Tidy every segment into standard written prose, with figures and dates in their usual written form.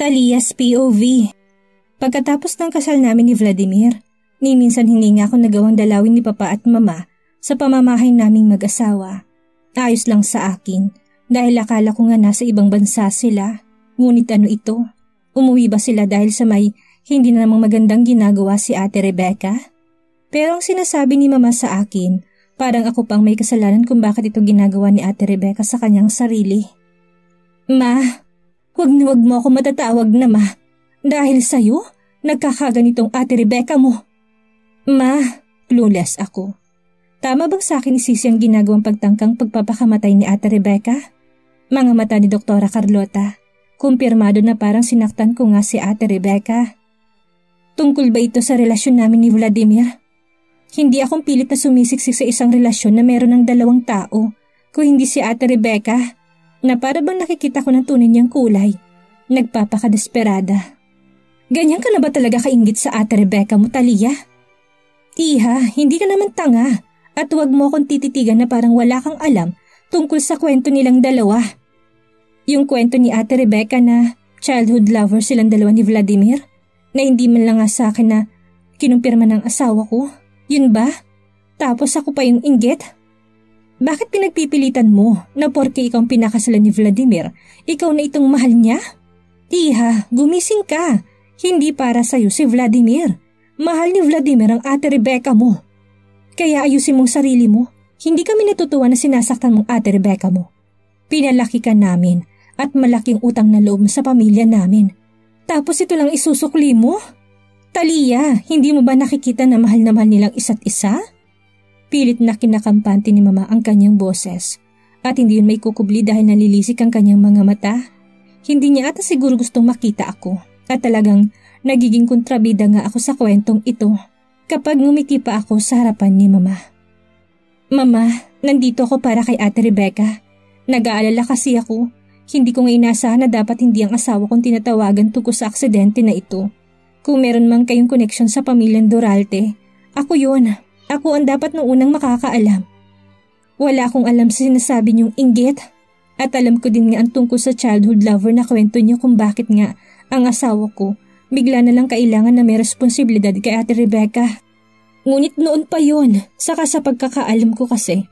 Talia's POV. Pagkatapos ng kasal namin ni Vladimir, minsan hindi nga ako nagawang dalawin ni Papa at Mama sa pamamahay naming mag-asawa. Ayos lang sa akin dahil akala ko nga nasa ibang bansa sila. Ngunit ano ito? Umuwi ba sila dahil sa may hindi na namang magandang ginagawa si Ate Rebecca? Pero ang sinasabi ni Mama sa akin, parang ako pang may kasalanan kung bakit ito ginagawa ni Ate Rebecca sa kanyang sarili. Ma, wag mo ako matatawag na Ma. Dahil sa'yo, nagkakaganitong Ate Rebecca mo. Ma, clueless ako. Tama bang sa akin ni Sisi ang ginagawang pagtangkang pagpapakamatay ni Ate Rebecca? Mga mata ni Doktora Carlota, kumpirmado na parang sinaktan ko nga si Ate Rebecca. Tungkol ba ito sa relasyon namin ni Vladimir? Hindi akong pilit na sumisiksik sa isang relasyon na meron ng dalawang tao, kung hindi si Ate Rebecca, na para bang nakikita ko ng tunay niyang kulay, nagpapakadesperada. Ganyan ka na ba talaga kainggit sa Ate Rebecca mo, Talia? Iha, hindi ka naman tanga at huwag mo akong tititigan na parang wala kang alam tungkol sa kwento nilang dalawa. Yung kwento ni Ate Rebecca na childhood lover silang dalawa ni Vladimir, na hindi man lang nga sa akin na kinumpirma ng asawa ko, yun ba? Tapos ako pa yung inggit? Bakit pinagpipilitan mo na porke ikaw ang pinakasalan ni Vladimir, ikaw na itong mahal niya? Iha, gumising ka. Hindi para sa'yo si Vladimir. Mahal ni Vladimir ang Ate Rebecca mo. Kaya ayusin mong sarili mo. Hindi kami natutuwa na sinasaktan mong Ate Rebecca mo. Pinalaki ka namin at malaking utang na loob sa pamilya namin. Tapos ito lang isusukli mo? Talia, hindi mo ba nakikita na mahal nilang isa't isa? Pilit na kinakampante ni Mama ang kanyang boses. At hindi yun may kukubli dahil nalilisik ang kanyang mga mata. Hindi niya ata siguro gustong makita ako. At talagang nagiging kontrabida nga ako sa kwentong ito kapag ngumiti pa ako sa harapan ni Mama. Mama, nandito ako para kay Ate Rebecca. Nag-aalala kasi ako. Hindi ko nga inasahan na dapat hindi ang asawa kong tinatawagan tungkol sa aksidente na ito. Kung meron man kayong koneksyon sa pamilyang Durarte, ako yun. Ako ang dapat nung unang makakaalam. Wala akong alam sa sinasabi niyong inggit. At alam ko din nga ang tungkol sa childhood lover na kwento niyo kung bakit nga ang asawa ko bigla na lang kailangan na may responsibilidad kay Ate Rebecca. Ngunit noon pa yon, saka sa pagkakaalam ko kasi,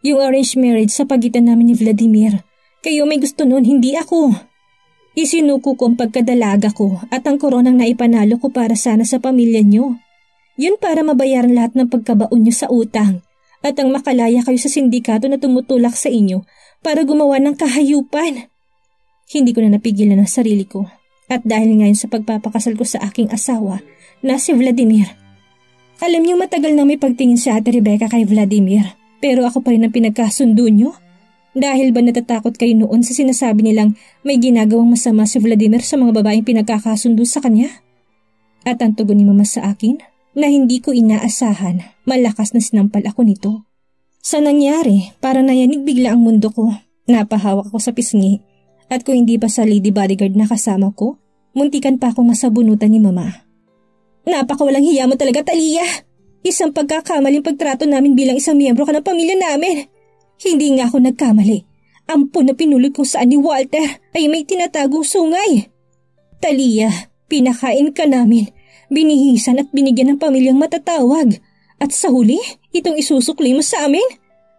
yung arranged marriage sa pagitan namin ni Vladimir. Kayo may gusto noon, hindi ako. Isinuko ko ang pagkadalaga ko at ang koronang naipanalo ko para sana sa pamilya niyo. Yun para mabayaran lahat ng pagkabaon niyo sa utang at ang makalaya kayo sa sindikato na tumutulak sa inyo para gumawa ng kahayupan. Hindi ko na napigilan ang sarili ko. At dahil ngayon sa pagpapakasal ko sa aking asawa na si Vladimir. Alam niyo matagal na may pagtingin si Ate Rebecca kay Vladimir, pero ako pa rin ang pinagkasundo niyo? Dahil ba natatakot kayo noon sa sinasabi nilang may ginagawang masama si Vladimir sa mga babaeng pinagkakasundo sa kanya? At ang tugon ni Mama sa akin na hindi ko inaasahan, malakas na sinampal ako nito. Sa nangyari, para nayanig bigla ang mundo ko. Napahawak ako sa pisngi. At kung hindi pa sa lady bodyguard na kasama ko, muntikan pa akong masabunutan ni Mama. Napakawalang hiya mo talaga, Talia! Isang pagkakamaling pagtrato namin bilang isang miyembro ka ng pamilya namin. Hindi nga ako nagkamali. Ampon na pinulot kung saan ni Walter ay may tinatagong sungay. Talia, pinakain ka namin, binihisan at binigyan ng pamilyang matatawag. At sa huli, itong isusukli mo sa amin?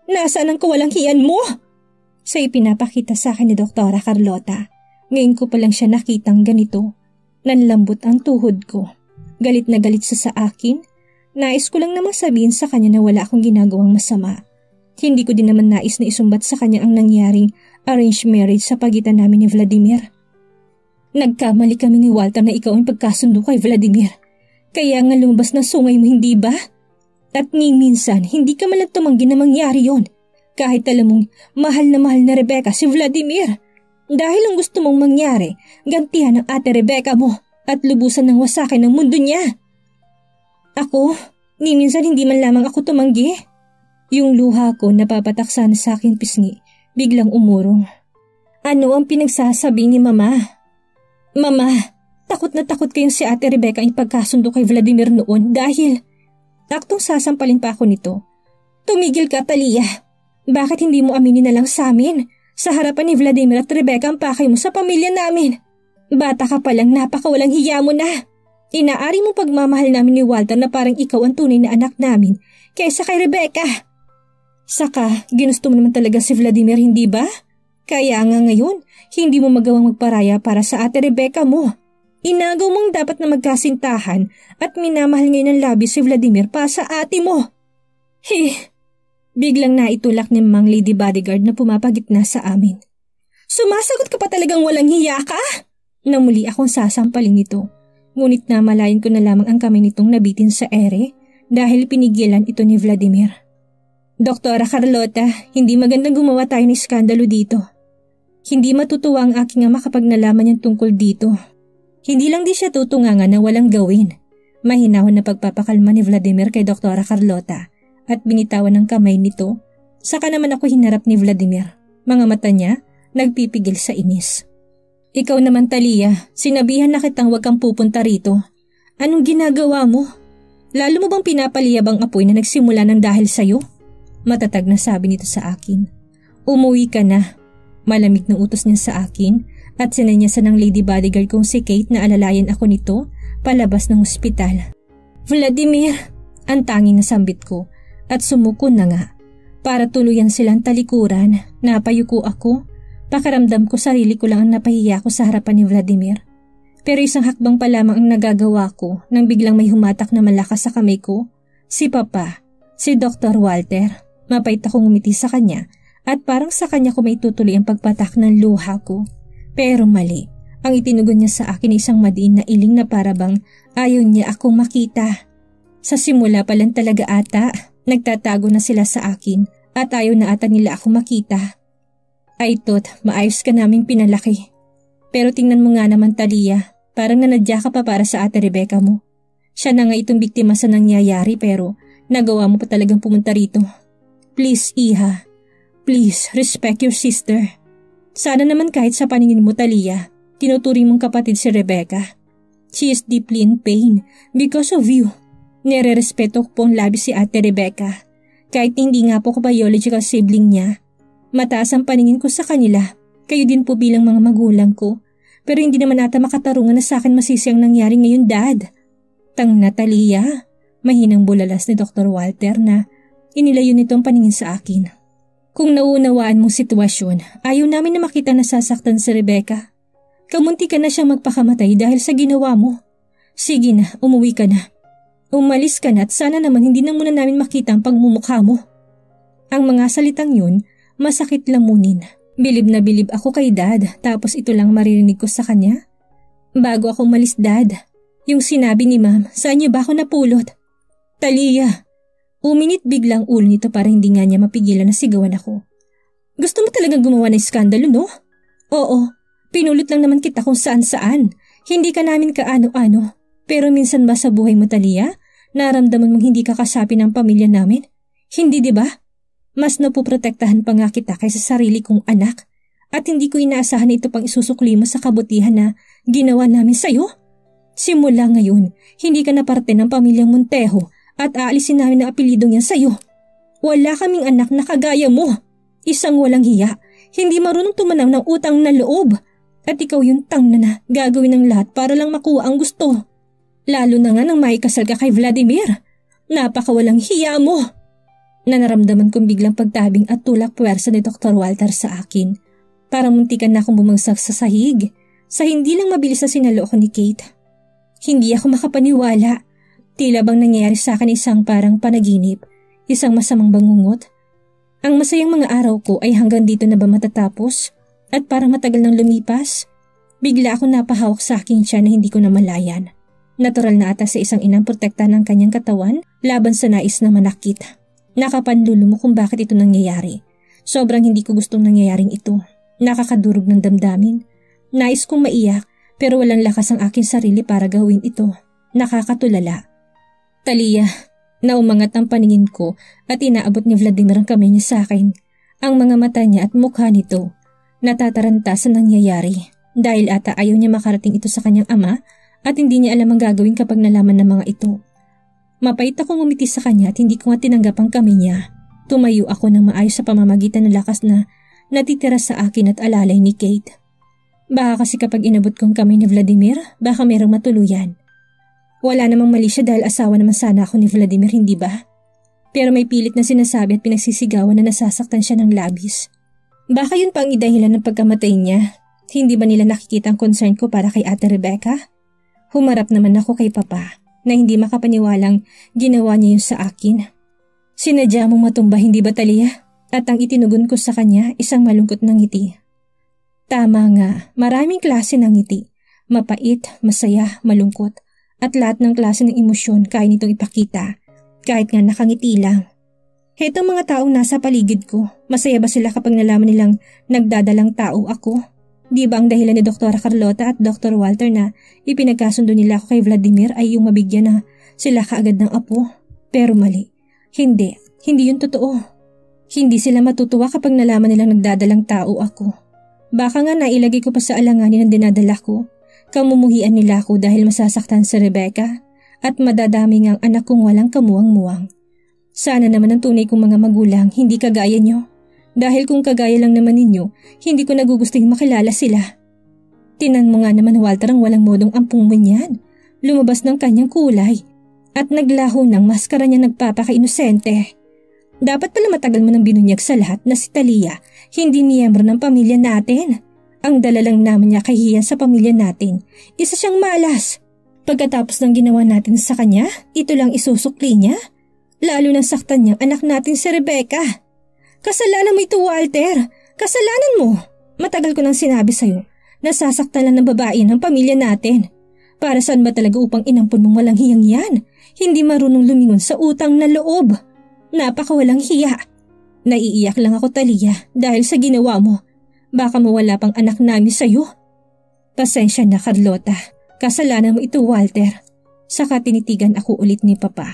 Nasaan ang kawalang hiyan mo? Sa ipinapakita sa akin ni Doktora Carlota, ngayon ko pa lang siya nakitang ganito. Nanlambot ang tuhod ko. Galit na galit siya sa akin. Nais ko lang naman sabihin sa kanya na wala akong ginagawang masama. Hindi ko din naman nais na isumbat sa kanya ang nangyaring arranged marriage sa pagitan namin ni Vladimir. Nagkamali kami ni Walter na ikaw ang pagkasundo kay Vladimir. Kaya nga lumabas na sungay mo, hindi ba? At ni minsan, hindi ka malang tumanggi na mangyari yon. Kahit alam mong mahal na Rebecca si Vladimir. Dahil ang gusto mong mangyari, gantihan ang Ate Rebecca mo at lubusan ng wasakin ng mundo niya. Ako, ni minsan hindi man lamang ako tumanggi. Yung luha ko napapataksan sa aking pisngi, biglang umurong. Ano ang pinagsasabi ni Mama? Mama, takot na takot kayong si Ate Rebecca ang pagkasundo kay Vladimir noon dahil aktong sasampalin pa ako nito. Tumigil ka, Talia. Bakit hindi mo aminin na lang sa amin? Sa harapan ni Vladimir at Rebecca ang pakay mo sa pamilya namin. Bata ka palang napakawalang hiya mo na. Inaari mo pagmamahal namin ni Walter na parang ikaw ang tunay na anak namin kaysa kay Rebecca. Saka, ginusto mo naman talaga si Vladimir, hindi ba? Kaya nga ngayon, hindi mo magawang magparaya para sa ate Rebecca mo. Inagaw mong dapat na magkasintahan at minamahal ngayon ng labi si Vladimir para sa ate mo. Biglang naitulak ni Mang Lady Bodyguard na pumapagitna sa amin. Sumasagot ka pa talagang walang hiya ka? Namuli akong sasampalin nito. Ngunit namalayan ko na lamang ang kamay nitong nabitin sa ere dahil pinigilan ito ni Vladimir. Doktora Carlota, hindi magandang gumawa tayo ng iskandalo dito. Hindi matutuwa ang aking ama kapag nalaman niyang tungkol dito. Hindi lang di siya tutungangan na walang gawin. Mahinahon na pagpapakalma ni Vladimir kay Doktora Carlota at binitawan ng kamay nito. Saka naman ako hinarap ni Vladimir. Mga mata niya nagpipigil sa inis. Ikaw naman Talia, sinabihan na kitang huwag kang pupunta rito. Anong ginagawa mo? Lalo mo bang pinapaliyab ang apoy na nagsimula ng dahil sa'yo? Matatag na sabi nito sa akin. Umuwi ka na. Malamig na utos niya sa akin at sinanyasan ng lady bodyguard kong si Kate na alalayan ako nito palabas ng ospital. Vladimir, ang tanging nasambit ko at sumuko na nga. Para tuluyan silang talikuran, napayuko ako. Pakaramdam ko sarili ko lang ang napahiya ko sa harapan ni Vladimir. Pero isang hakbang pa lamang ang nagagawa ko nang biglang may humatak na malakas sa kamay ko. Si Papa, si Dr. Walter. Mapait akong ngumiti sa kanya at parang sa kanya ko may tutuloy ang pagpatak ng luha ko. Pero mali. Ang itinugon niya sa akin isang madiin na iling na parabang ayaw niya akong makita. Sa simula pa lang talaga ata, nagtatago na sila sa akin at ayaw na ata nila akong makita. Ay tot, maayos ka naming pinalaki. Pero tingnan mo nga naman Talia, parang nanadya ka pa para sa ate Rebecca mo. Siya na nga itong biktima sa nangyayari pero nagawa mo pa talagang pumunta rito. Please Iha, please respect your sister. Sana naman kahit sa paningin mo Talia, tinuturing mong kapatid si Rebecca. She is deeply in pain because of you. Nere-respeto ko po ang labi si ate Rebecca. Kahit hindi nga po ko biological sibling niya. Mataas ang paningin ko sa kanila, kayo din po bilang mga magulang ko. Pero hindi naman ata makatarungan na sa akin masisi ang nangyari ngayon, Dad. Tang Natalia, mahinang bulalas ni Dr. Walter na inilayo nitong paningin sa akin. Kung nauunawaan mong sitwasyon, ayaw namin na makita nasasaktan si Rebecca. Kamunti ka na siyang magpakamatay dahil sa ginawa mo. Sige na, umuwi ka na. Umalis ka na at sana naman hindi na muna namin makita ang pagmumukha mo. Ang mga salitang yun, masakit lamunin. Bilib na bilib ako kay Dad tapos ito lang maririnig ko sa kanya. Bago ako umalis Dad, yung sinabi ni Ma'am, saan niyo ba ako napulot? Talia! Uminit biglang ulo nito para hindi nga niya mapigilan na sigawan ako. Gusto mo talagang gumawa ng iskandalo, no? Oo, pinulot lang naman kita kung saan-saan. Hindi ka namin kaano-ano. Pero minsan ba sa buhay mo Talia, naramdaman mong hindi ka kasapi ng pamilya namin? Hindi di ba? Mas napuprotektahan pa nga kita kaysa sarili kong anak at hindi ko inaasahan na ito pang isusukli mo sa kabutihan na ginawa namin sa'yo. Simula ngayon, hindi ka na parte ng pamilyang Montejo at aalisin namin ang apelidong yan sa'yo. Wala kaming anak na kagaya mo. Isang walang hiya, hindi marunong tumanaw ng utang na loob at ikaw yung tangna na gagawin ng lahat para lang makuha ang gusto. Lalo na nga nang maikasal ka kay Vladimir. Napakawalang hiya mo. Nanaramdaman kong biglang pagtabing at tulak puwersa ni Dr. Walter sa akin. Parang muntikan na akong bumagsak sa sahig sa hindi lang mabilis na sinalo ko ni Kate. Hindi ako makapaniwala. Tila bang nangyayari sa akin isang parang panaginip, isang masamang bangungot. Ang masayang mga araw ko ay hanggang dito na ba matatapos at parang matagal nang lumipas. Bigla ako napahawak sa aking tiyan na hindi ko namalayan. Natural na ata sa isang inang protekta ng kanyang katawan laban sa nais na manakit. Nakapanlulo mo kung bakit ito nangyayari. Sobrang hindi ko gustong nangyayaring ito. Nakakadurog ng damdamin. Nais kong maiyak pero walang lakas ang aking sarili para gawin ito. Nakakatulala. Talia, naumangat ang paningin ko at inaabot ni Vladimir ang kamay niya sa akin. Ang mga mata niya at mukha nito natataranta sa nangyayari dahil ata ayaw niya makarating ito sa kanyang ama at hindi niya alam ang gagawin kapag nalaman ng mga ito. Mapait akong umiti sa kanya at hindi ko nga tinanggap ang kamay niya. Tumayo ako ng maayos sa pamamagitan ng lakas na natitira sa akin at alalay ni Kate. Baka kasi kapag inabot kong kamay ni Vladimir, baka merong matuluyan. Wala namang mali siya dahil asawa naman sana ako ni Vladimir, hindi ba? Pero may pilit na sinasabi at pinagsisigawan na nasasaktan siya ng labis. Baka yun pa ang idahilan ng pagkamatay niya. Hindi ba nila nakikita ang concern ko para kay Ate Rebecca? Humarap naman ako kay Papa na hindi makapaniwalang ginawa niya yun sa akin. Sinadya mong matumba, hindi ba Talia? At ang itinugon ko sa kanya isang malungkot na ngiti. Tama nga, maraming klase ng ngiti. Mapait, masaya, malungkot. At lahat ng klase ng emosyon kaya nitong ipakita. Kahit nga nakangiti lang. Hetong mga taong nasa paligid ko, masaya ba sila kapag nalaman nilang nagdadalang tao ako? Di ba ang dahilan ni Dr. Carlota at Dr. Walter na ipinagkasundo nila ako kay Vladimir ay yung mabigyan na sila kaagad ng apo? Pero mali. Hindi yun totoo. Hindi sila matutuwa kapag nalaman nilang nagdadalang tao ako. Baka nga nailagay ko pa sa alanganin ang dinadala ko. Kamumuhian nila ako dahil masasaktan si Rebecca at madadami ngang anak kong walang kamuwang-muwang. Sana naman ang tunay kong mga magulang hindi kagaya nyo. Dahil kung kagaya lang naman ninyo, hindi ko nagugusting makilala sila. Tinan mo nga naman Walter ang walang modong ampung mo niyan. Lumabas ng kanyang kulay at naglaho ng maskara niya nagpapaka-inosente. Dapat pala matagal mo nang binunyag sa lahat na si Talia, hindi miyembro ng pamilya natin. Ang dala lang naman niya kahiyan sa pamilya natin. Isa siyang malas. Pagkatapos ng ginawa natin sa kanya, ito lang isusukli niya. Lalo nang saktan niyang anak natin si Rebecca. Kasalanan mo ito, Walter. Kasalanan mo. Matagal ko nang sinabi sa'yo, nasasaktan lang ng babae ng pamilya natin. Para saan ba talaga upang inampun mong walang hiyang yan? Hindi marunong lumingon sa utang na loob. Napakawalang hiya. Naiiyak lang ako Talia dahil sa ginawa mo. Baka mawala pang anak namin sa'yo. Pasensya na Carlota. Kasalanan mo ito Walter. Saka tinitigan ako ulit ni Papa.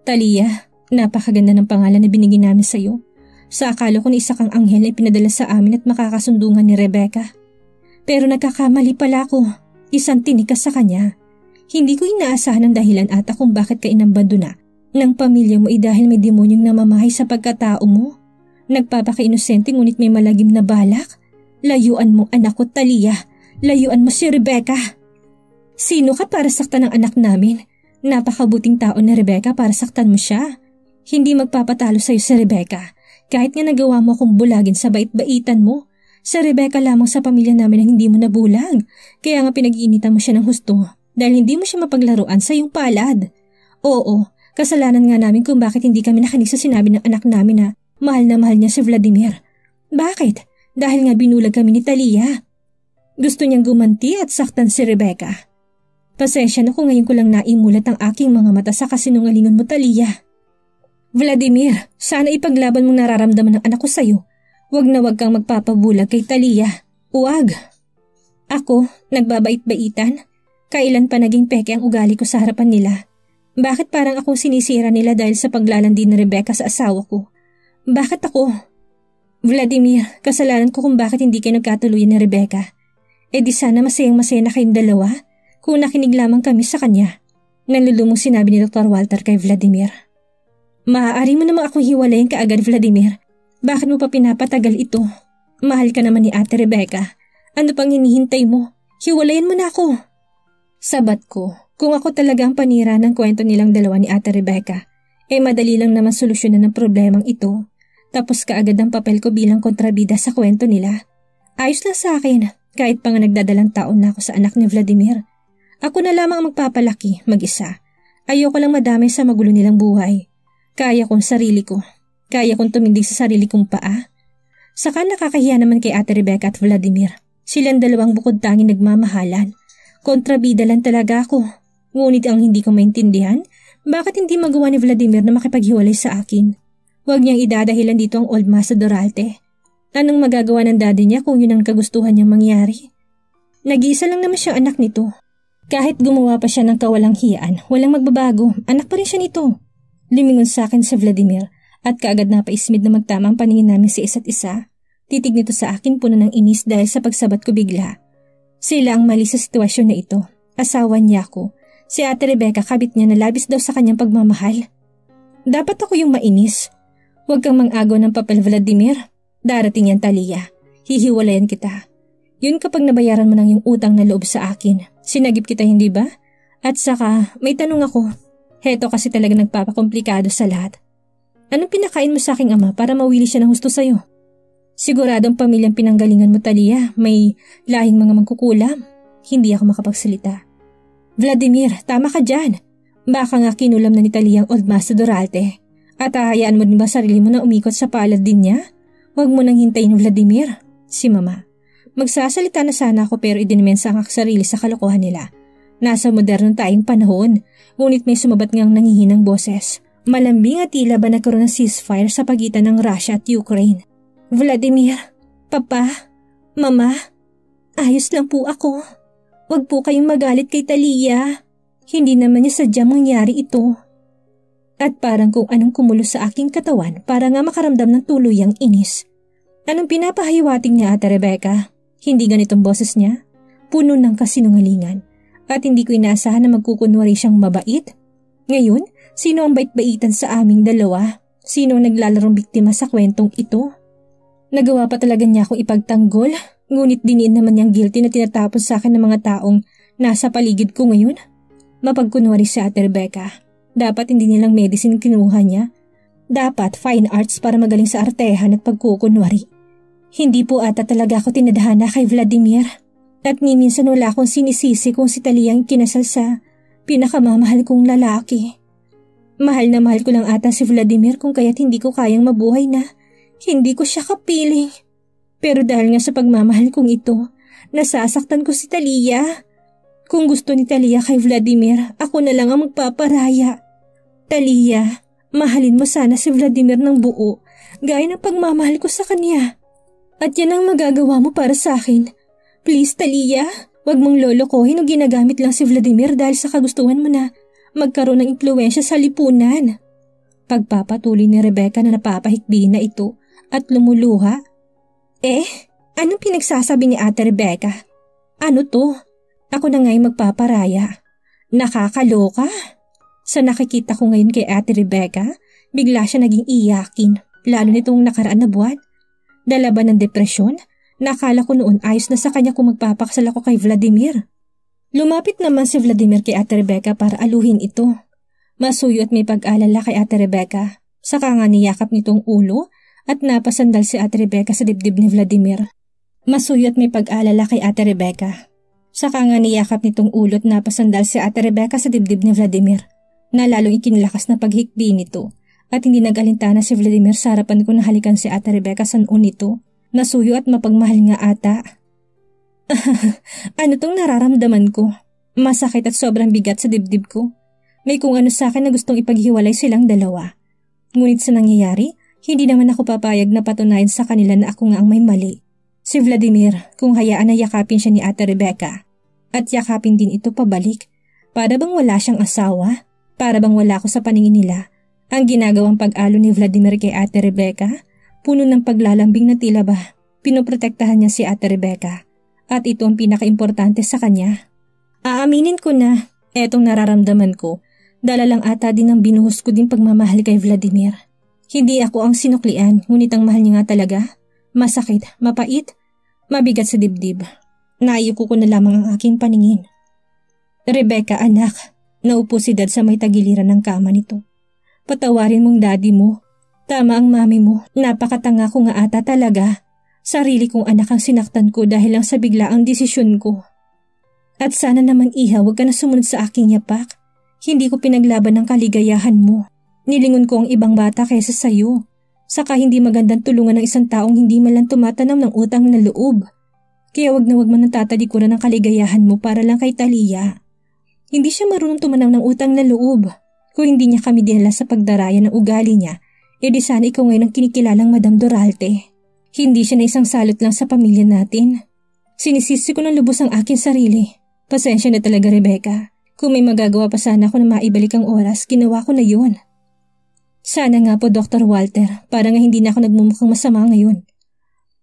Talia, napakaganda ng pangalan na binigyan namin sa'yo. Sa akala ko na isa kang anghel na ipinadala sa amin at makakasundungan ni Rebecca. Pero nagkakamali pala ako. Isang tinikas sa kanya. Hindi ko inaasahan ang dahilan ata kung bakit ka inambando na ng pamilya mo dahil may demonyong namamahay sa pagkatao mo. Nagpapaka-inosente ngunit may malagim na balak. Layuan mo anak ko Talia. Layuan mo si Rebecca. Sino ka para saktan ng anak namin? Napakabuting tao na Rebecca para saktan mo siya. Hindi magpapatalo sa'yo si Rebecca. Kahit nga nagawa mo akong bulagin sa bait-baitan mo. Si Rebecca lamang sa pamilya namin ang hindi mo nabulag. Kaya nga pinag-iinitan mo siya ng husto dahil hindi mo siya mapaglaruan sa iyong palad. Oo, kasalanan nga namin kung bakit hindi kami nakinig sa sinabi ng anak namin na mahal na mahal niya si Vladimir. Bakit? Dahil nga binulag kami ni Talia. Gusto niyang gumanti at saktan si Rebecca. Pasensya na kung ngayon ko lang naimulat ang aking mga mata sa kasinungalingan mo Talia. Vladimir, sana ipaglaban mong nararamdaman ng anak ko sa'yo. Huwag na huwag kang magpapabulag kay Talia. Huwag. Ako, nagbabait-baitan? Kailan pa naging peke ang ugali ko sa harapan nila? Bakit parang akong sinisira nila dahil sa paglalandi ni Rebecca sa asawa ko? Bakit ako? Vladimir, kasalanan ko kung bakit hindi kayo nagkatuluyan ni Rebecca. E di sana masayang-masaya na kayong dalawa kung nakinig lamang kami sa kanya. Nalulumong sinabi ni Dr. Walter kay Vladimir. Maaari mo namang akong hiwalayin kaagad Vladimir. Bakit mo pa pinapatagal ito? Mahal ka naman ni Ate Rebecca. Ano pang hinihintay mo? Hiwalayin mo na ako. Sabat ko, kung ako talagang panira ng kwento nilang dalawa ni Ate Rebecca, madali lang naman solusyonan ng problemang ito. Tapos kaagad ang papel ko bilang kontrabida sa kwento nila. Ayos lang sa akin, kahit pa nga nagdadalang taon na ako sa anak ni Vladimir. Ako na lamang ang magpapalaki, mag-isa. Ayoko lang madamay sa magulo nilang buhay. Kaya kong sarili ko. Kaya kong tumindig sa sarili kong paa. Saka nakakahiya naman kay Ate Rebecca at Vladimir. Silang dalawang bukod tanging nagmamahalan. Kontrabida lang talaga ako. Ngunit ang hindi ko maintindihan, bakit hindi magawa ni Vladimir na makipaghiwalay sa akin? Huwag niyang idadahilan dito ang old Masa Doralte. Anong magagawa ng daddy niya kung yun ang kagustuhan niyang mangyari? Nag-iisa lang naman siya anak nito. Kahit gumawa pa siya ng kawalang hiyaan, walang magbabago. Anak pa rin siya nito. Lumingon sa akin si Vladimir at kaagad napaismid na magtama ang paningin namin sa isa't isa. Titig nito sa akin puno ng inis dahil sa pagsabat ko bigla. Sila ang mali sa sitwasyon na ito. Asawa niya ako. Si Ate Rebecca kabit niya na labis daw sa kanyang pagmamahal. Dapat ako yung mainis. Huwag kang mang-agaw ng papel Vladimir. Darating yan Talia. Hihiwalayan kita. Yun kapag nabayaran mo ng yung utang na loob sa akin. Sinagip kita, hindi ba? At saka, may tanong ako. Heto kasi talaga nagpapakomplikado sa lahat. Anong pinakain mo sa aking ama para mawili siya ng husto sa'yo? Siguradong pamilyang pinanggalingan mo, Talia. May lahing mga mangkukulam. Hindi ako makapagsalita. Vladimir, tama ka dyan. Baka nga kinulam na ni Talia ang Old Master Durarte. At hahayaan mo din ba sarili mo na umikot sa palad din niya? Huwag mo nang hintayin, Vladimir. Si Mama. Magsasalita na sana ako pero idinimensa ang sarili sa kalokohan nila. Nasa modernong tayong panahon, ngunit may sumabat ngang nangihinang boses. Malambing at tila ba nagkaroon ng ceasefire sa pagitan ng Russia at Ukraine. Vladimir, Papa, Mama, ayos lang po ako. Huwag po kayong magalit kay Talia. Hindi naman niya sadyang mangyari ito. At parang kung anong kumulo sa aking katawan para nga makaramdam ng tuluyang inis. Anong pinapahiwating niya, Ate Rebecca? Hindi ganitong boses niya? Puno ng kasinungalingan. At hindi ko inaasahan na magkukunwari siyang mabait. Ngayon, sino ang bait-baitan sa aming dalawa? Sino ang naglalarong biktima sa kwentong ito? Nagawa pa talaga niya akong ipagtanggol, ngunit diniin naman niyang guilty na tinatapos sa akin ng mga taong nasa paligid ko ngayon. Mapagkunwari si Ate Rebecca. Dapat hindi nilang medicine kinuha niya. Dapat fine arts para magaling sa artehan at pagkukunwari. Hindi po ata talaga ako tinadhana kay Vladimir. At ni minsan wala akong sinisisi kung si Talia ang kinasal sa pinakamamahal kong lalaki. Mahal na mahal ko lang ata si Vladimir kung kaya't hindi ko kayang mabuhay na hindi ko siya kapiling. Pero dahil nga sa pagmamahal kong ito, nasasaktan ko si Talia. Kung gusto ni Talia kay Vladimir, ako na lang ang magpaparaya. Talia, mahalin mo sana si Vladimir ng buo, gaya ng pagmamahal ko sa kanya. At yan ang magagawa mo para sa akin. Please, Talia, wag mong lolokohin o ginagamit lang si Vladimir dahil sa kagustuhan mo na magkaroon ng impluwensya sa lipunan. Pagpapatuloy ni Rebecca na napapahikbi na ito at lumuluha. Anong pinagsasabi ni Ate Rebecca? Ano to? Ako na nga'y magpaparaya. Nakakaloka. Sa nakikita ko ngayon kay Ate Rebecca, bigla siya naging iyakin, lalo nitong nakaraan na buwan. Dala ba ng depresyon? Nakala ko noon ayos na sa kanya kung magpapakasal ako kay Vladimir. Lumapit naman si Vladimir kay Ate Rebecca para aluhin ito. Masuyo at may pag-alala kay Ate Rebecca. Saka nga niyakap nitong ulo at napasandal si Ate Rebecca sa dibdib ni Vladimir. Masuyo at may pag-alala kay Ate Rebecca. Saka nga niyakap nitong ulo at napasandal si Ate Rebecca sa dibdib ni Vladimir. Na lalong ikinlakas na paghikbi nito. At hindi nag-alintana si Vladimir sa harapan ko na halikan si Ate Rebecca sa noon nito. Nasuyo at mapagmahal nga ata. Ano tong nararamdaman ko? Masakit at sobrang bigat sa dibdib ko. May kung ano sa akin na gustong ipaghiwalay silang dalawa. Ngunit sa nangyayari, hindi naman ako papayag na patunayan sa kanila na ako nga ang may mali. Si Vladimir, kung hayaan na yakapin siya ni Ate Rebecca. At yakapin din ito pabalik. Para bang wala siyang asawa? Para bang wala ako sa paningin nila? Ang ginagawang pag-alo ni Vladimir kay Ate Rebecca, puno ng paglalambing na tila ba, pinoprotektahan niya si Ate Rebecca. At ito ang pinaka-importante sa kanya. Aaminin ko na, etong nararamdaman ko, dala lang ata din ang binuhos ko din pagmamahal kay Vladimir. Hindi ako ang sinuklian, ngunit ang mahal niya nga talaga. Masakit, mapait, mabigat sa dibdib. Naayuko ko na lamang ang aking paningin. Rebecca, anak, naupo si Dad sa may tagiliran ng kama nito. Patawarin mong daddy mo. Tama ang mami mo. Napakatanga ko nga ata talaga. Sarili kong anak ang sinaktan ko dahil lang sa biglaang desisyon ko. At sana naman iha, huwag ka na sumunod sa aking yapak. Hindi ko pinaglaban ng kaligayahan mo. Nilingon ko ang ibang bata kaysa sayo. Saka hindi magandang tulungan ng isang taong hindi man lang tumatanam ng utang na loob. Kaya wag mo nang tatalikuran ng kaligayahan mo para lang kay Talia. Hindi siya marunong tumanaw ng utang na loob. Kung hindi niya kami dinala sa pagdaraya ng ugali niya, edi sana ikaw ngayon ang kinikilalang Madam Durarte. Hindi siya na isang salot lang sa pamilya natin. Sinisisi ko ng lubos ang aking sarili. Pasensya na talaga, Rebecca. Kung may magagawa pa sana ako na maibalik ang oras, ginawa ko na yun. Sana nga po, Dr. Walter, para nga hindi na ako nagmumukhang masama ngayon.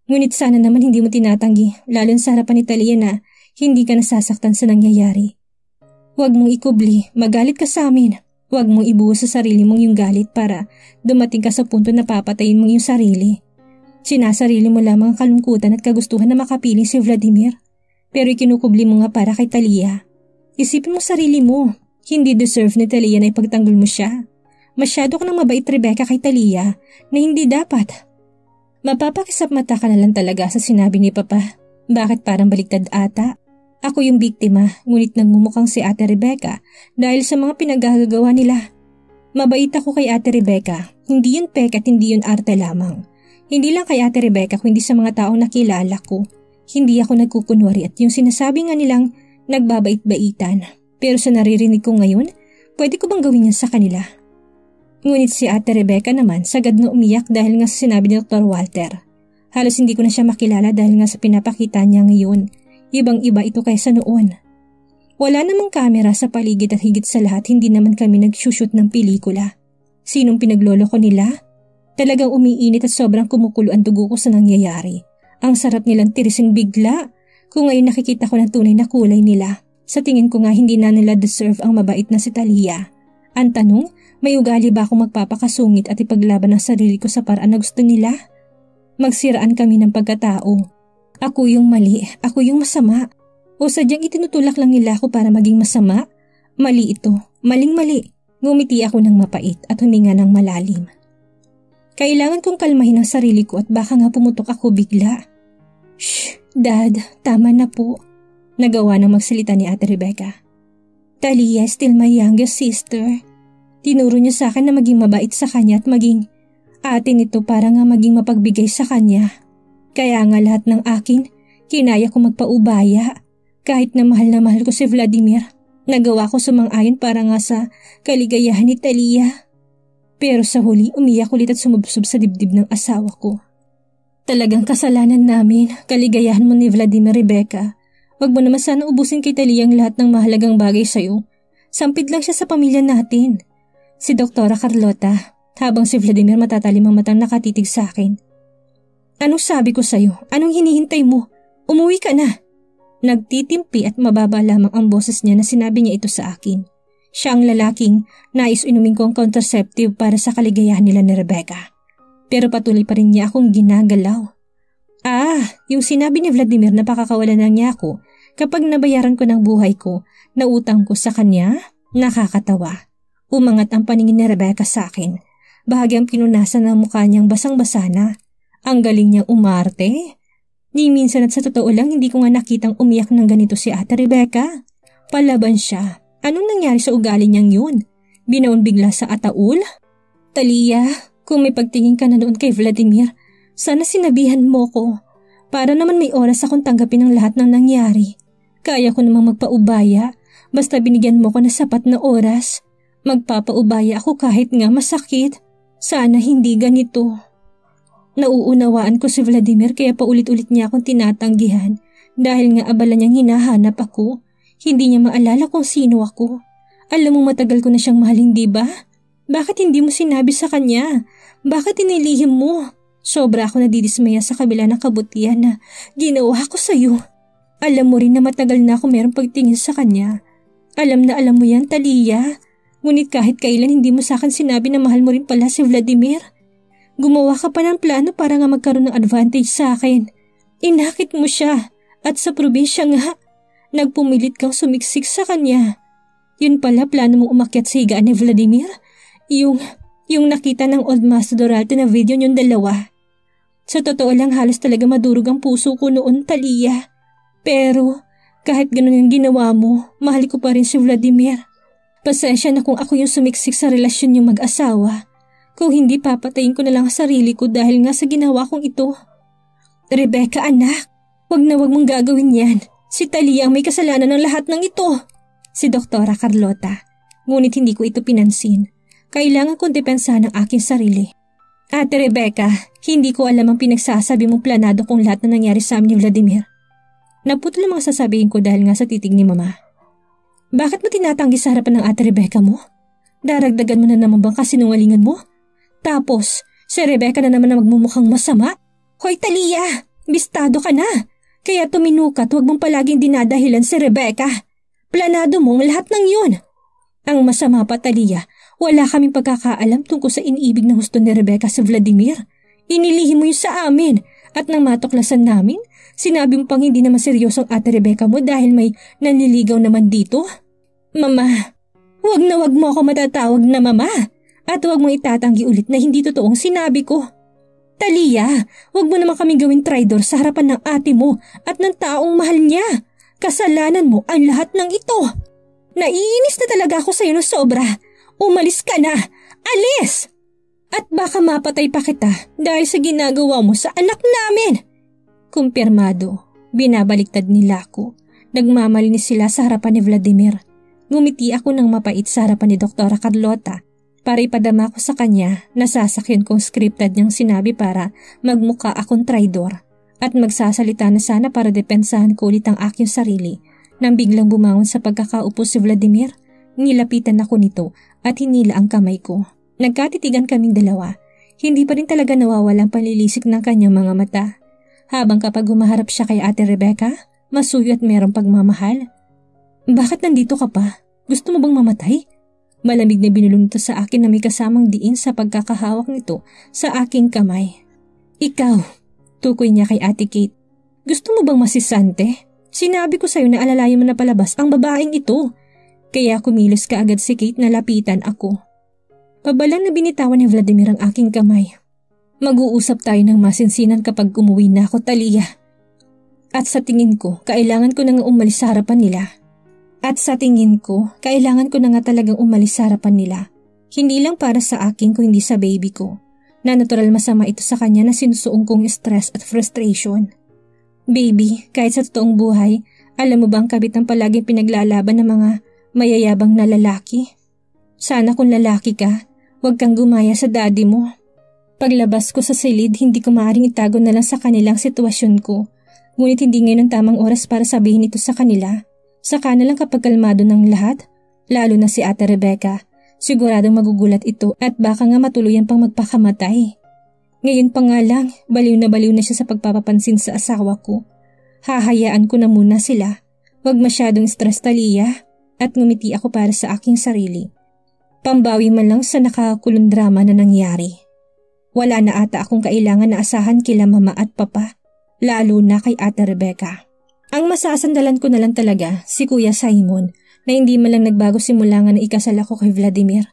Ngunit sana naman hindi mo tinatanggi, lalo sa harapan ni Talia na hindi ka nasasaktan sa nangyayari. Huwag mong ikubli, magalit ka sa amin. Huwag mong ibuhos sa sarili mong yung galit para dumating ka sa punto na papatayin mong yung sarili. Sinasarili mo lamang ang kalungkutan at kagustuhan na makapiling si Vladimir. Pero ikinukubli mo nga para kay Talia. Isipin mo sarili mo, hindi deserve ni Talia na ipagtanggol mo siya. Masyado ka nang mabait, Rebecca, kay Talia na hindi dapat. Mapapakisap mata ka na lang talaga sa sinabi ni Papa. Bakit parang baliktad ata? Ako yung biktima, ngunit nagmumukhang si Ate Rebecca dahil sa mga pinagagawa nila. Mabait ako kay Ate Rebecca, hindi yun pek at hindi yun arte lamang. Hindi lang kay Ate Rebecca kundi sa mga taong nakilala ko. Hindi ako nagkukunwari at yung sinasabi nga nilang nagbabait-baitan. Pero sa naririnig ko ngayon, pwede ko bang gawin yan sa kanila? Ngunit si Ate Rebecca naman sagad na umiyak dahil nga sa sinabi ni Dr. Walter. Halos hindi ko na siya makilala dahil nga sa pinapakita niya ngayon. Ibang-iba ito kaysa noon. Wala namang kamera sa paligid at higit sa lahat hindi naman kami nagsushoot ng pelikula. Sinong pinagloloko nila? Talagang umiinit at sobrang kumukulo ang dugo ko sa nangyayari. Ang sarap nilang tirisin bigla. Kung ngayon nakikita ko ng tunay na kulay nila, sa tingin ko nga hindi na nila deserve ang mabait na si Talia. Ang tanong, may ugali ba akong magpapakasungit at ipaglaban ang sarili ko sa paraan na gusto nila? Magsiraan kami ng pagkatao. Ako yung mali, ako yung masama. O sadyang itinutulak lang nila ako para maging masama? Mali ito, maling-mali. Ngumiti ako ng mapait at huminga ng malalim. Kailangan kong kalmahin ang sarili ko at baka nga pumutok ako bigla. Shh, Dad, tama na po. Nagawa ng magsalita ni Ate Rebecca. Talia is still my youngest sister. Tinuro niya sa akin na maging mabait sa kanya at maging ate nito para nga maging mapagbigay sa kanya. Kaya nga lahat ng akin, kinaya ko magpaubaya. Kahit na mahal ko si Vladimir, nagawa ko sumang-ayon para nga sa kaligayahan ni Talia. Pero sa huli, umiyak ulit at sumubsob sa dibdib ng asawa ko. Talagang kasalanan namin, kaligayahan mo ni Vladimir, Rebecca. Wag mo naman sana ubusin kay Talia ang lahat ng mahalagang bagay sa'yo. Sampid lang siya sa pamilya natin. Si Doktora Carlota, habang si Vladimir matatalim ang matang nakatitig sa akin. Anong sabi ko sa'yo? Anong hinihintay mo? Umuwi ka na. Nagtitimpi at mababa lamang ang boses niya na sinabi niya ito sa akin. Siya ang lalaking nais inumin ko ang contraceptive para sa kaligayahan nila ni Rebecca. Pero patuloy pa rin niya akong ginagalaw. Yung sinabi ni Vladimir na pakakawalan na niya ako kapag nabayaran ko ng buhay ko na utang ko sa kanya, nakakatawa. Umangat ang paningin ni Rebecca sa akin. Bahagyang pinunasan ng mukha niyang basang-basa na. Ang galing niyang umarte. Ni minsan at sa totoo lang hindi ko nga nakitang umiyak ng ganito si Ate Rebecca. Palaban siya. Anong nangyari sa ugali niyang yun? Binaon bigla sa ataul? Talia, kung may pagtingin ka na noon kay Vladimir, sana sinabihan mo ko. Para naman may oras akong tanggapin ang lahat ng nangyari. Kaya ko namang magpaubaya, basta binigyan mo ko na sapat na oras. Magpapaubaya ako kahit nga masakit. Sana hindi ganito. Nauunawaan ko si Vladimir kaya paulit-ulit niya akong tinatanggihan dahil nga abala niyang hinahanap ako. Hindi niya maalala kung sino ako. Alam mo matagal ko na siyang mahal, hindi ba? Bakit hindi mo sinabi sa kanya? Bakit inilihim mo? Sobra ako nadidismaya sa kabila ng kabutihan na ginawa ko sa'yo. Alam mo rin na matagal na ako merong pagtingin sa kanya. Alam na alam mo yan, Talia. Ngunit kahit kailan hindi mo sa akin sinabi na mahal mo rin pala si Vladimir. Gumawa ka pa ng plano para nga magkaroon ng advantage sa akin. Inakit mo siya at sa probinsya nga. Nagpumilit kang sumiksik sa kanya. Yun pala plano mong umakyat sa higaan ni Vladimir? Yung nakita ng old Master Doralto na video niyong dalawa. Sa totoo lang halos talaga madurog ang puso ko noon, Talia. Pero kahit ganun yung ginawa mo, mahal ko pa rin si Vladimir. Pasensya na kung ako yung sumiksik sa relasyon yung mag-asawa. Kung hindi papatayin ko na lang ang sarili ko dahil nga sa ginawa kong ito. Rebecca, anak, wag na wag mong gagawin yan. Si Talia ang may kasalanan ng lahat ng ito. Si Doktora Carlota. Ngunit hindi ko ito pinansin. Kailangan kong depensahan ang aking sarili. Ate Rebecca, hindi ko alam ang pinagsasabi mong planado kung lahat na nangyari sa amin ni Vladimir. Naputol ang mga sasabihin ko dahil nga sa titig ni Mama. Bakit mo tinatanggi sa harapan ng Ate Rebecca mo? Daragdagan mo na naman bang kasinungalingan mo? Tapos, si Rebecca na naman na magmumukhang masama? Hoy Talia, bistado ka na! Kaya tuminukat, huwag mong palaging dinadahilan si Rebecca. Planado mo ang lahat ng yun. Ang masama pa, Talia, wala kaming pagkakaalam tungkol sa iniibig na husto ni Rebecca sa Vladimir. Inilihim mo yun sa amin at nang matuklasan namin, sinabi mo pang hindi naman seryosong Ate Rebecca mo dahil may nanliligaw naman dito. Mama, wag mo ako matatawag na mama at wag mong itatanggi ulit na hindi totoong sinabi ko. Talia, wag mo naman kaming gawing traidor sa harapan ng ate mo at ng taong mahal niya. Kasalanan mo ang lahat ng ito. Naiinis na talaga ako sa iyo ng sobra. Umalis ka na! Alis! At baka mapatay pa kita dahil sa ginagawa mo sa anak namin. Kumpirmado, binabaliktad nila ako. Nagmamalinis sila sa harapan ni Vladimir. Ngumiti ako ng mapait sa harapan ni Dr. Carlota para ipadama ko sa kanya na sasakyan kong scripted niyang sinabi para magmukha akong traidor at magsasalita na sana para depensahan ko ulit ang aking sarili. Nang biglang bumangon sa pagkakaupo si Vladimir, nilapitan ako nito at hinila ang kamay ko. Nagkatitigan kaming dalawa. Hindi pa rin talaga nawawalang panlilisik ng kanyang mga mata. Habang kapag humaharap siya kay Ate Rebecca, masuyo at merong pagmamahal. Bakit nandito ka pa? Gusto mo bang mamatay? Malamig na binulong nito sa akin na may kasamang diin sa pagkakahawak nito sa aking kamay. Ikaw, tukoy niya kay Ate Kate. Gusto mo bang masisante? Sinabi ko sa'yo na alalayan mo na palabas ang babaeng ito. Kaya kumilos ka agad si Kate na lapitan ako. Pabalang na binitawan ni Vladimir ang aking kamay. Mag-uusap tayo ng masinsinan kapag umuwi na ako, Talia. At sa tingin ko, kailangan ko na nga umalis sa harapan nila. Talagang umalis sa harapan nila. Hindi lang para sa akin kundi sa baby ko. Na natural masama ito sa kanya na sinusuong kong stress at frustration. Baby, kahit sa totoong buhay, alam mo ba ang kabit ang palaging pinaglalaban ng mga mayayabang na lalaki? Sana kung lalaki ka, huwag kang gumaya sa daddy mo. Paglabas ko sa silid, hindi ko maaaring itago na lang sa kanilang sitwasyon ko. Ngunit hindi ngayon ang tamang oras para sabihin ito sa kanila. Saka na lang kapag kalmado ng lahat, lalo na si Ate Rebecca. Siguradong magugulat ito at baka nga matuluyan pang magpakamatay. Ngayon pa nga lang, baliw na siya sa pagpapapansin sa asawa ko. Hahayaan ko na muna sila. Huwag masyadong stress, Talia. At ngumiti ako para sa aking sarili. Pambawi man lang sa nakakulong drama na nangyari. Wala na ata akong kailangan na asahan kila mama at papa, lalo na kay Ate Rebecca. Ang masasandalan ko na lang talaga si Kuya Simon na hindi man lang nagbago simula nga na ikasal ako kay Vladimir.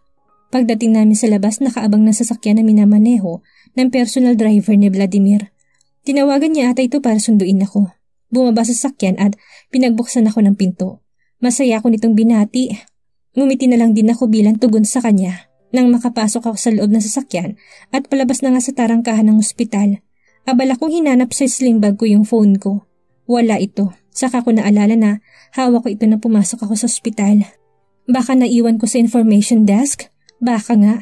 Pagdating namin sa labas, nakaabang ng sasakyan na minamaneho ng personal driver ni Vladimir. Tinawagan niya ata ito para sunduin ako. Bumaba sa sasakyan at pinagbuksan ako ng pinto. Masaya ako nitong binati. Ngumiti na lang din ako bilang tugon sa kanya. Nang makapasok ako sa loob ng sasakyan at palabas na nga sa tarangkahan ng ospital, abala kong hinanap sa sling bag ko yung phone ko. Wala ito. Saka ko naalala na hawak ko ito na pumasok ako sa ospital. Baka naiwan ko sa information desk? Baka nga.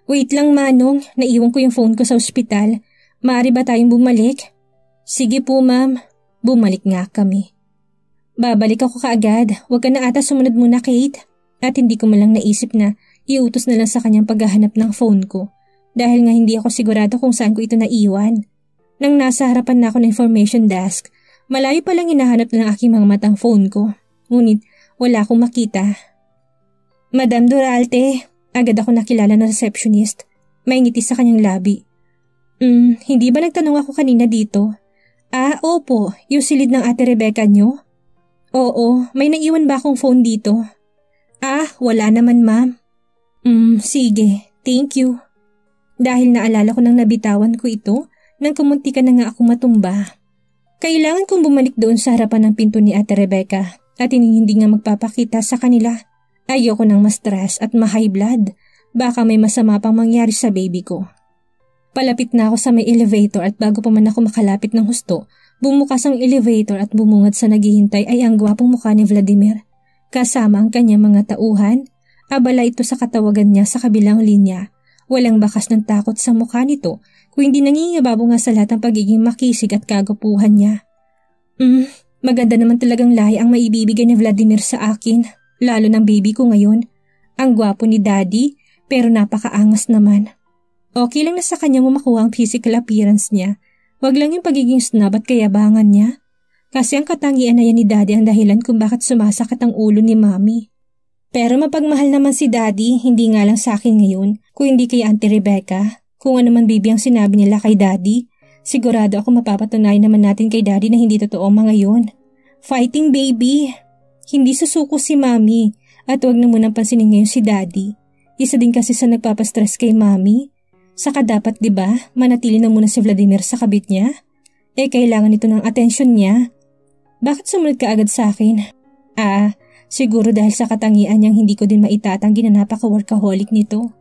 Wait lang Manong, naiwan ko yung phone ko sa ospital. Maaari ba tayong bumalik? Sige po ma'am. Bumalik nga kami. Babalik ako kaagad. Huwag ka na ata sumunod muna, Kate. At hindi ko malang naisip na iutos na lang sa kanyang paghahanap ng phone ko. Dahil nga hindi ako sigurado kung saan ko ito naiwan. Nang nasa harapan na ako ng information desk, malayo palang hinahanap ng aking mga matang phone ko. Ngunit wala akong makita. Madam Duralte, agad ako nakilala ng receptionist. May ngiti sa kanyang labi. Hindi ba nagtanong ako kanina dito? Ah, opo, yung silid ng Ate Rebecca nyo? Oo, may naiwan ba akong phone dito? Ah, wala naman ma'am. Sige, thank you. Dahil naalala ko nang nabitawan ko ito, nang kumunti ka na nga akong matumba. Kailangan kong bumalik doon sa harapan ng pinto ni Ate Rebecca at hindi nga magpapakita sa kanila. Ayoko nang ma-stress at ma-high blood. Baka may masama pang mangyari sa baby ko. Palapit na ako sa may elevator at bago pa man ako makalapit ng husto, bumukas ang elevator at bumungad sa naghihintay ay ang gwapong mukha ni Vladimir. Kasama ang kanyang mga tauhan, abala ito sa katawagan niya sa kabilang linya. Walang bakas ng takot sa mukha nito kung hindi nangingibabo nga sa lahat ng pagiging makisig at kagapuhan niya. Maganda naman talagang lahi ang maibibigay ni Vladimir sa akin, lalo ng baby ko ngayon. Ang gwapo ni Daddy pero napakaangas naman. Okay lang na sa kanya mo makuha ang physical appearance niya, wag lang yung pagiging snob at kayabangan niya. Kasi ang katangian na yan ni Daddy ang dahilan kung bakit sumasakit ang ulo ni Mami. Pero mapagmahal naman si Daddy, hindi nga lang sa akin ngayon, kung hindi kay Auntie Rebecca. Kung ano man baby ang sinabi nila kay daddy, sigurado ako mapapatunayan naman natin kay daddy na hindi totoo mga yun. Fighting baby! Hindi susuko si mami at huwag na munang pansinin ngayon si daddy. Isa din kasi sa nagpapastress kay mami. Saka dapat 'di ba manatili na muna si Vladimir sa kabit niya? Kailangan ito ng atensyon niya. Bakit sumunod ka agad sa akin? Siguro dahil sa katangian niyang hindi ko din maitatanggi na napaka-workaholic nito.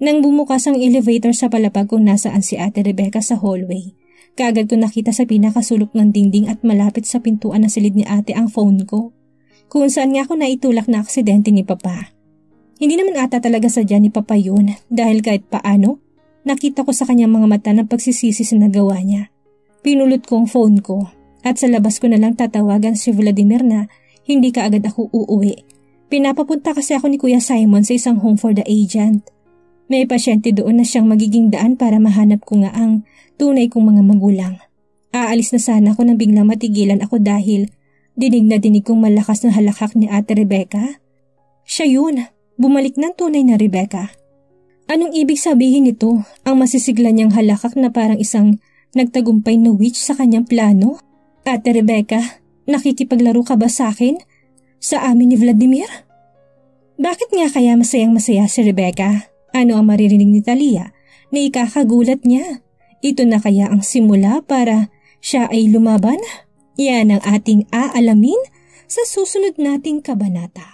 Nang bumukas ang elevator sa palapag kung nasaan si Ate Rebecca sa hallway, kaagad ko nakita sa pinakasulok ng dingding at malapit sa pintuan ng silid ni ate ang phone ko. Kung saan nga ako naitulak na aksidente ni Papa. Hindi naman ata talaga sadya ni Papa yun dahil kahit paano, nakita ko sa kanyang mga mata ng pagsisisi sa nagawa niya. Pinulot ko ang phone ko at sa labas ko na lang tatawagan si Vladimir na hindi kaagad ako uuwi. Pinapapunta kasi ako ni Kuya Simon sa isang home for the aged. May pasyente doon na siyang magiging daan para mahanap ko nga ang tunay kong mga magulang. Aalis na sana ako nang biglang matigilan ako dahil dinig na dinig kong malakas na halakhak ni Ate Rebecca. Siya yun, bumalik ng tunay na Rebecca. Anong ibig sabihin nito? Ang masisigla niyang halakhak na parang isang nagtagumpay na witch sa kanyang plano? Ate Rebecca, nakikipaglaro ka ba sa akin? Sa amin ni Vladimir? Bakit nga kaya masayang-masaya si Rebecca? Ano ang maririnig ni Talia na ikakagulat niya? Ito na kaya ang simula para siya ay lumaban? Yan ang ating aalamin sa susunod nating kabanata.